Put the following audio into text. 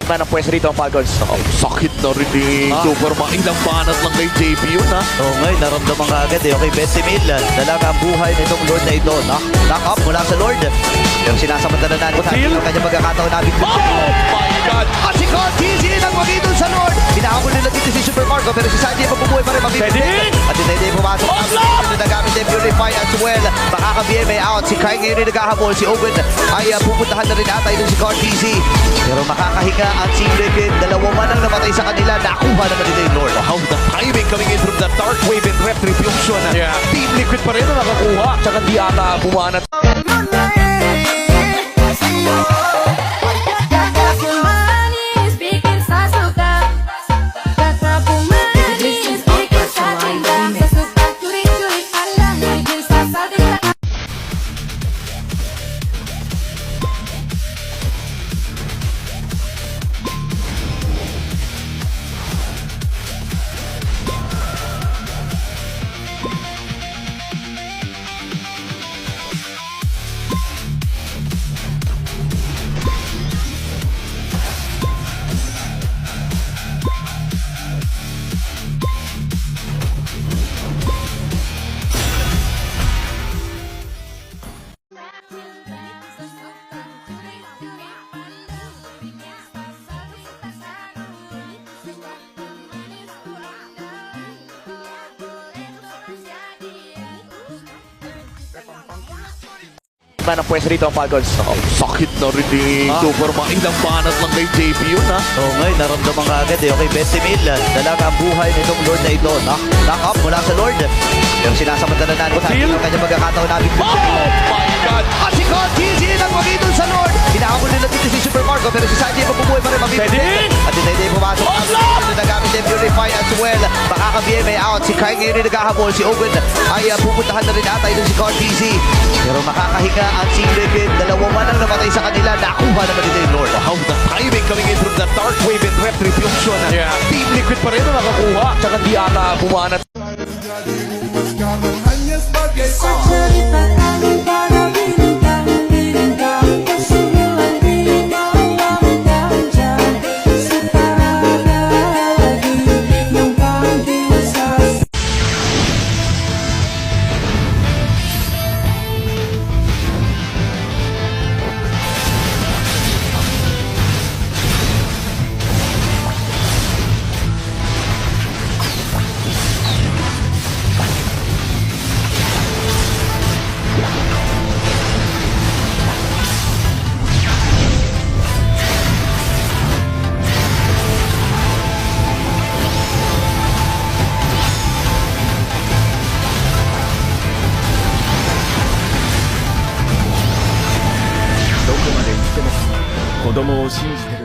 Man ang pwesto rito ang Falcons. Ang sakit na rin ni Superman. Ilang banat lang kay JP yun, ha? Oo nga, naramdaman ka agad eh. Okay, 20 mil. Dalaga ang buhay nitong Lord na ito. Knock up mula sa Lord. Pero sinasamantala na ni Santi ang kanyang pagkakataon namin. Oh my God! At si Cortez nang magidol sa Lord. Pinakakul nila dito si Super Marco pero si Santi mabubuhay pa rin. Pwede! At si Tayday pumasok. Ang nagamit na Purify as well. Makaka-BMA out. Si Kai ngayon yung naghahabol. Si Owen ay pupuntahan na rin ata ito si Cortez. Pero makakahinga ang Team Liquid. Dalawa man ang namatay sa kanila. Nakuha naman nila yung Lord. How the timing coming in from the Dark Wave and Retribution. Yeah. Team Liquid pa rin na nakakuha. Tsaka di ata bumanat. Man ang pwesto rito ang Falcons. Ang sakit na rin ni Superman. Ilang banat lang kay JP yun, ha? Oo nga, naramdaman ka agad eh. Okay, 20 mil. Dalaga ang buhay nitong Lord na ito. Knock up mula sa Lord. Pero sinasamantala na ni Santi ang kanyang pagkakataon namin. Oh my God! At si Cortez nang magidol sa Lord. Pinakakul nila dito si Super Marco pero si Santi mabubuhay pa rin. Pwede! At si Tayday pumasok. Ang nagamit na Purify as well. Makaka-BMA out. Si Kai ngayon yung naghahabol. Si Owen ay pupuntahan na rin ata ito si Cortez. Pero makakahinga ang Team Liquid. Dalawa man ang namatay sa kanila. Nakuha naman nila yung Lord. How the timing coming in from the Dark Wave and Retribution. Yeah. Team Liquid pa rin na nakakuha. Tsaka di ata bumanat. Hanya sebagai Cerita kami pada bintang-bintang kesuburan bintang dan jadi setara lagi yang paling sas.どこまで行っても子供を信じて